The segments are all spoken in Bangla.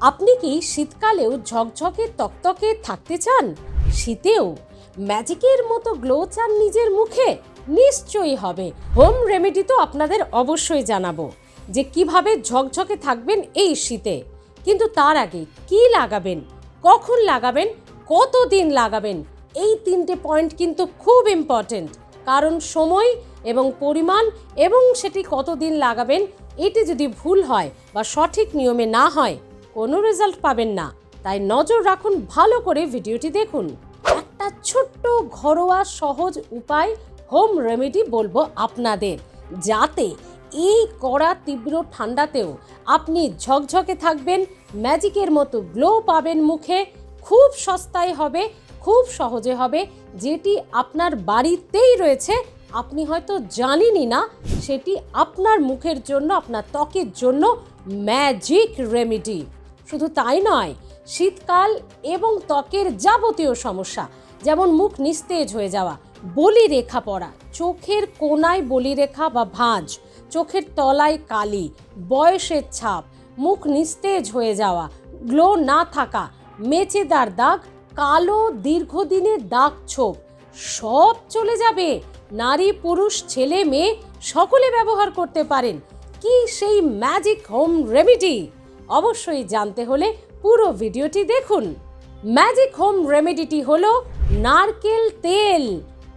আপনি কি শীতকালেও ঝকঝকে তকতকে থাকতে চান? শীতেও ম্যাজিকের মতো গ্লো চান নিজের মুখে? নিশ্চয়ই হবে। হোম রেমেডি তো আপনাদের অবশ্যই জানাবো যে কিভাবে ঝকঝকে থাকবেন এই শীতে। কিন্তু তার আগে কি লাগাবেন, কখন লাগাবেন, কতদিন লাগাবেন, এই 3টে পয়েন্ট কিন্তু খুব ইম্পর্টেন্ট। কারণ সময় এবং পরিমাণ এবং সেটি কতদিন লাগাবেন এটি যদি ভুল হয় বা সঠিক নিয়মে না হয় কোনো রেজাল্ট পাবেন না। তাই নজর রাখুন, ভালো করে ভিডিওটি দেখুন। একটা ছোট্ট ঘরোয়া সহজ উপায় হোম রেমেডি বলবো আপনাদের, যাতে এই কড়া তীব্র ঠান্ডাতেও আপনি ঝকঝকে থাকবেন, ম্যাজিকের মতো গ্লো পাবেন মুখে। খুব সস্তায় হবে, খুব সহজে হবে, যেটি আপনার বাড়িতেই রয়েছে, আপনি হয়তো জানেনই না। সেটি আপনার মুখের জন্য, আপনার ত্বকের জন্য ম্যাজিক রেমেডি। শুধু তাই নয়, শীতকাল এবং ত্বকের যাবতীয় সমস্যা, যেমন মুখ নিস্তেজ হয়ে যাওয়া, বলিরেখা পড়া, চোখের কোনায় বলিরেখা বা ভাঁজ, চোখের তলায় কালি, বয়সের ছাপ, মুখ নিস্তেজ হয়ে যাওয়া, গ্লো না থাকা, মেচেদার দাগ, কালো দীর্ঘদিনের দাগ ছোপ, সব চলে যাবে। নারী পুরুষ ছেলে মেয়ে সকলে ব্যবহার করতে পারেন। কি সেই ম্যাজিক হোম রেমেডি? অবশ্যই জানতে হলে পুরো ভিডিওটি দেখুন। ম্যাজিক হোম রেমেডিটি হলো নারকেল তেল।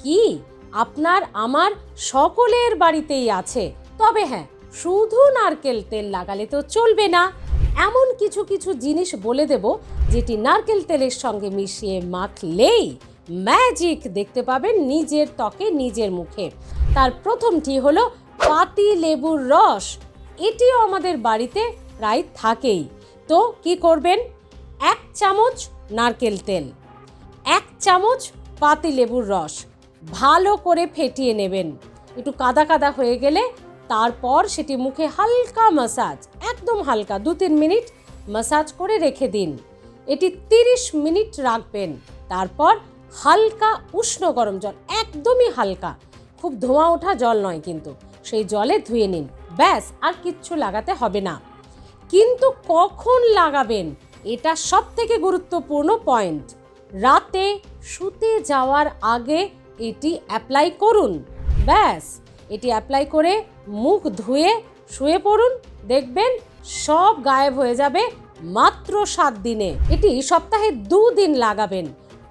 কি আপনার আমার সকলের বাড়িতেই আছে, তবে হ্যাঁ, শুধু নারকেল তেল লাগালে তো চলবে না। এমন কিছু কিছু জিনিস বলে দেব যেটি নারকেল তেলের সঙ্গে মিশিয়ে মাখলেই ম্যাজিক দেখতে পাবেন নিজের ত্বকে, নিজের মুখে। তার প্রথমটি হলো পাতি লেবুর রস। এটিও আমাদের বাড়িতে প্রায় থাকেই। তো কি করবেন? 1 চামচ নারকেল তেল, 1 চামচ পাতি লেবুর রস ভালো করে ফেটিয়ে নেবেন। একটু কাদা কাদা হয়ে গেলে তারপর সেটি মুখে হালকা ম্যাসাজ, একদম হালকা 2-3 মিনিট ম্যাসাজ করে রেখে দিন। এটি 30 মিনিট রাখবেন। তারপর হালকা উষ্ণ গরম জল, একদমই হালকা, খুব ধোঁয়া ওঠা জল নয় কিন্তু, সেই জলে ধুয়ে নিন। ব্যাস, আর কিচ্ছু লাগাতে হবে না। কিন্তু কখন লাগাবেন, এটা সবথেকে গুরুত্বপূর্ণ পয়েন্ট। রাতে শুতে যাওয়ার আগে এটি অ্যাপ্লাই করুন। ব্যাস, এটি অ্যাপ্লাই করে মুখ ধুয়ে শুয়ে পড়ুন, দেখবেন সব গায়েব হয়ে যাবে মাত্র 7 দিনে। এটি সপ্তাহে 2 দিন লাগাবেন।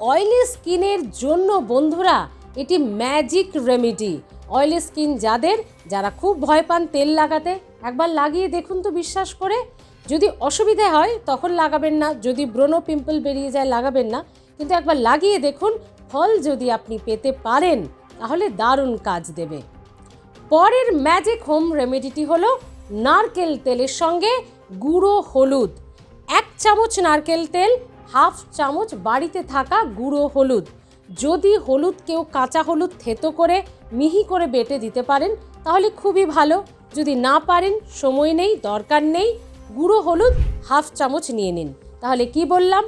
অয়েলি স্কিনের জন্য বন্ধুরা এটি ম্যাজিক রেমেডি। অয়েলি স্কিন যারা খুব ভয় পান তেল লাগাতে, একবার লাগিয়ে দেখুন তো বিশ্বাস করে। যদি অসুবিধা হয় তখন লাগাবেন না, যদি ব্রণ পিম্পল বেরিয়ে যায় লাগাবেন না, কিন্তু একবার লাগিয়ে দেখুন। ফল যদি আপনি পেতে পারেন তাহলে দারুণ কাজ দেবে। পরের ম্যাজিক হোম রেমেডিটি হলো নারকেল তেলের সঙ্গে গুঁড়ো হলুদ। 1 চামচ নারকেল তেল, 1/2 চামচ বাড়িতে থাকা গুঁড়ো হলুদ। যদি হলুদ কেউ কাঁচা হলুদ থেতো করে মিহি করে বেটে দিতে পারেন তাহলে খুবই ভালো। যদি না পারেন, সময় নেই, দরকার নেই, গুঁড়ো হলুদ 1/2 চামচ নিয়ে নিন। তাহলে কি বললাম?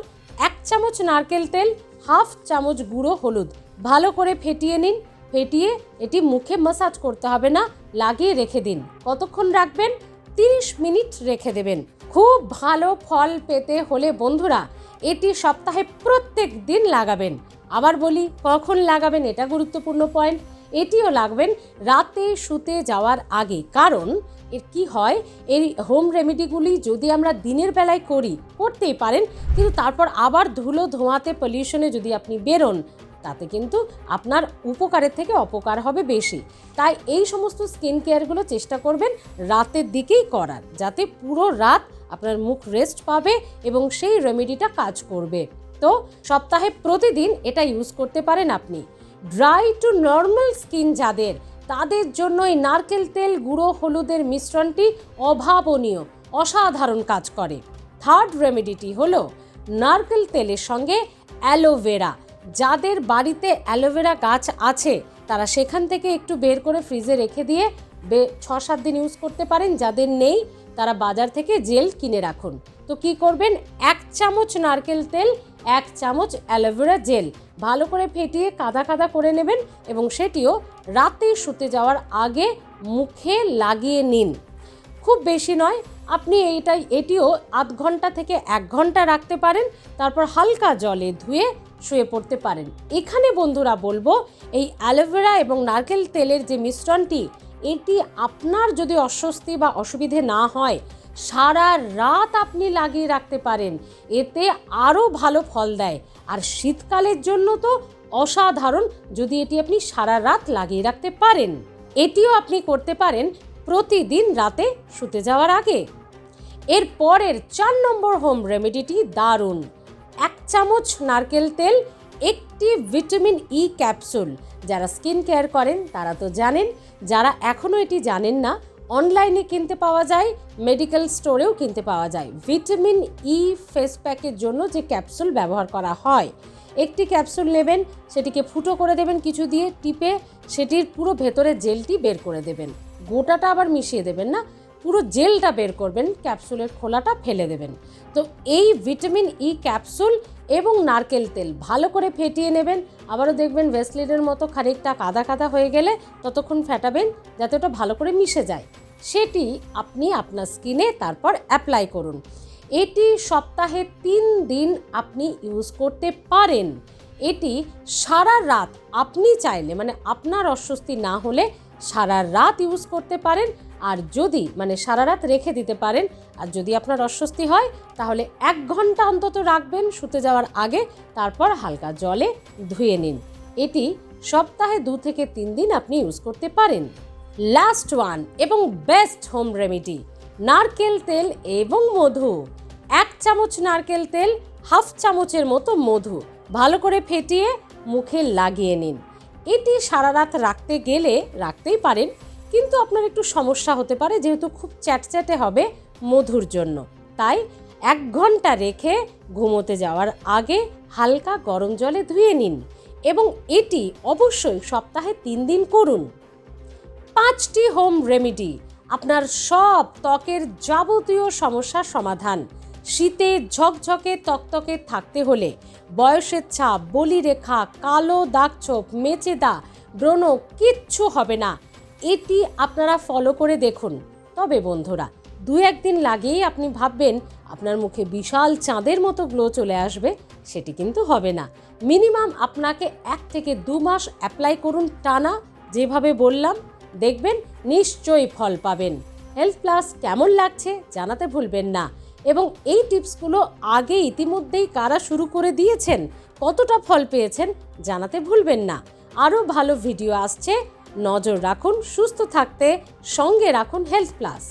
1 চামচ নারকেল তেল, 1/2 চামচ গুঁড়ো হলুদ ভালো করে ফেটিয়ে নিন। ফেটিয়ে এটি মুখে ম্যাসাজ করতে হবে না, লাগিয়ে রেখে দিন। কতক্ষণ রাখবেন? 30 মিনিট রেখে দেবেন। খুব ভালো ফল পেতে হলে বন্ধুরা এটি সপ্তাহে প্রত্যেক দিন লাগাবেন। আবার বলি, কখন লাগাবেন, এটা গুরুত্বপূর্ণ পয়েন্ট। এটিও লাগবেন রাতে শুতে যাওয়ার আগে। কারণ এর কি হয়, এই হোম রেমেডিগুলি যদি আমরা দিনের বেলায় করতেই পারেন, কিন্তু তারপর আবার ধুলো ধোঁয়াতে পলিউশনে যদি আপনি বেরোন, তাতে কিন্তু আপনার উপকারের থেকে অপকার হবে বেশি। তাই এই সমস্ত স্কিন কেয়ারগুলো চেষ্টা করবেন রাতের দিকেই করার, যাতে পুরো রাত আপনার মুখ রেস্ট পাবে এবং সেই রেমেডিটা কাজ করবে। তো সপ্তাহে প্রতিদিন এটা ইউজ করতে পারেন আপনি। ড্রাই টু নর্মাল স্কিন তাদের জন্য এই নারকেল তেল গুঁড়ো হলুদের মিশ্রণটি অভাবনীয়, অসাধারণ কাজ করে। থার্ড রেমেডিটি হলো নারকেল তেলের সঙ্গে অ্যালোভেরা। যাদের বাড়িতে অ্যালোভেরা গাছ আছে তারা সেখান থেকে একটু বের করে ফ্রিজে রেখে দিয়ে 6-7 দিন ইউজ করতে পারেন। যাদের নেই তারা বাজার থেকে জেল কিনে রাখুন। তো কি করবেন? 1 চামচ নারকেল তেল, 1 চামচ অ্যালোভেরা জেল ভালো করে ফেটিয়ে কাদা কাদা করে নেবেন এবং সেটিও রাতে শুতে যাওয়ার আগে মুখে লাগিয়ে নিন। খুব বেশি নয়, আপনি এটিও আধ ঘন্টা থেকে 1 ঘন্টা রাখতে পারেন, তারপর হালকা জলে ধুয়ে শুয়ে পড়তে পারেন। এখানে বন্ধুরা বলবো, এই অ্যালোভেরা এবং নারকেল তেলের যে মিশ্রণটি, এটি আপনার যদি অস্বস্তি বা অসুবিধে না হয়, সারা রাত আপনি লাগিয়ে রাখতে পারেন, এতে আরও ভালো ফল দেয়। আর শীতকালের জন্য তো অসাধারণ, যদি এটি আপনি সারা রাত লাগিয়ে রাখতে পারেন। এটিও আপনি করতে পারেন প্রতিদিন রাতে শুতে যাওয়ার আগে। এর পরের 4 নম্বর হোম রেমেডিটি দারুণ। 1 চামচ নারকেল তেল, একটি ভিটামিন ই ক্যাপসুল। যারা স্কিন কেয়ার করেন তারা তো জানেন, যারা এখনও এটি জানেন না, অনলাইনে কিনতে পাওয়া যায়, মেডিকেল স্টোরেও কিনতে পাওয়া যায়। ভিটামিন ই ফেস প্যাকের জন্য যে ক্যাপসুল ব্যবহার করা হয়, একটি ক্যাপসুল নেবেন, সেটিকে ফুটো করে দেবেন কিছু দিয়ে, টিপে সেটির পুরো ভেতরের জেলটি বের করে দেবেন। গোটাটা আবার মিশিয়ে দেবেন না, পুরো জেলটা বের করবেন, ক্যাপসুলের খোলাটা ফেলে দেবেন। তো এই ভিটামিন ই ক্যাপসুল এবং নারকেল তেল ভালো করে ফেটিয়ে নেবেন। আবারও দেখবেন ভেসলিনের মতো খানিকটা কাদা কাদা হয়ে গেলে ততক্ষণ ফেটাবেন যাতে ওটা ভালো করে মিশে যায়। সেটি আপনি আপনার স্কিনে তারপর অ্যাপ্লাই করুন। এটি সপ্তাহে 3 দিন আপনি ইউজ করতে পারেন। এটি সারা রাত আপনি চাইলে, মানে আপনার অস্বস্তি না হলে সারা রাত ইউজ করতে পারেন। আর যদি সারা রাত রেখে দিতে পারেন, আর যদি আপনার অস্বস্তি হয় তাহলে 1 ঘন্টা অন্তত রাখবেন শুতে যাওয়ার আগে, তারপর হালকা জলে ধুয়ে নিন। এটি সপ্তাহে 2 থেকে 3 দিন আপনি ইউজ করতে পারেন। লাস্ট ওয়ান এবং বেস্ট হোম রেমেডি, নারকেল তেল এবং মধু। 1 চামচ নারকেল তেল, 1/2 চামচের মতো মধু ভালো করে ফেটিয়ে মুখে লাগিয়ে নিন। এটি সারা রাত রাখতে গেলে রাখতেই পারেন, কিন্তু আপনার একটু সমস্যা হতে পারে, যেহেতু খুব চ্যাটচ্যাটে হবে মধুর জন্য। তাই 1 ঘন্টা রেখে ঘুমোতে যাওয়ার আগে হালকা গরম জলে ধুয়ে নিন এবং এটি অবশ্যই সপ্তাহে 3 দিন করুন। 5টি হোম রেমেডি আপনার সব ত্বকের যাবতীয় সমস্যার সমাধান। শীতে ঝকঝকে তকতকে থাকতে হলে বয়সের ছাপ, বলিরেখা, কালো দাগছোপ, মেচেদা, ব্রণ কিচ্ছু হবে না। এটি আপনারা ফলো করে দেখুন। তবে বন্ধুরা, 2-1 দিন লাগেই আপনি ভাববেন আপনার মুখে বিশাল চাঁদের মতো গ্লো চলে আসবে, সেটি কিন্তু হবে না। মিনিমাম আপনাকে 1 থেকে 2 মাস অ্যাপ্লাই করুন টানা, যেভাবে বললাম, দেখবেন নিশ্চয়ই ফল পাবেন। হেলথ প্লাস কেমন লাগছে জানাতে ভুলবেন না। এবং এই টিপসগুলো আগে ইতিমধ্যেই কারা শুরু করে দিয়েছেন, কতটা ফল পেয়েছেন জানাতে ভুলবেন না। আরও ভালো ভিডিও আসছে, নজর রাখুন। সুস্থ থাকতে সঙ্গে রাখুন হেলথ প্লাস।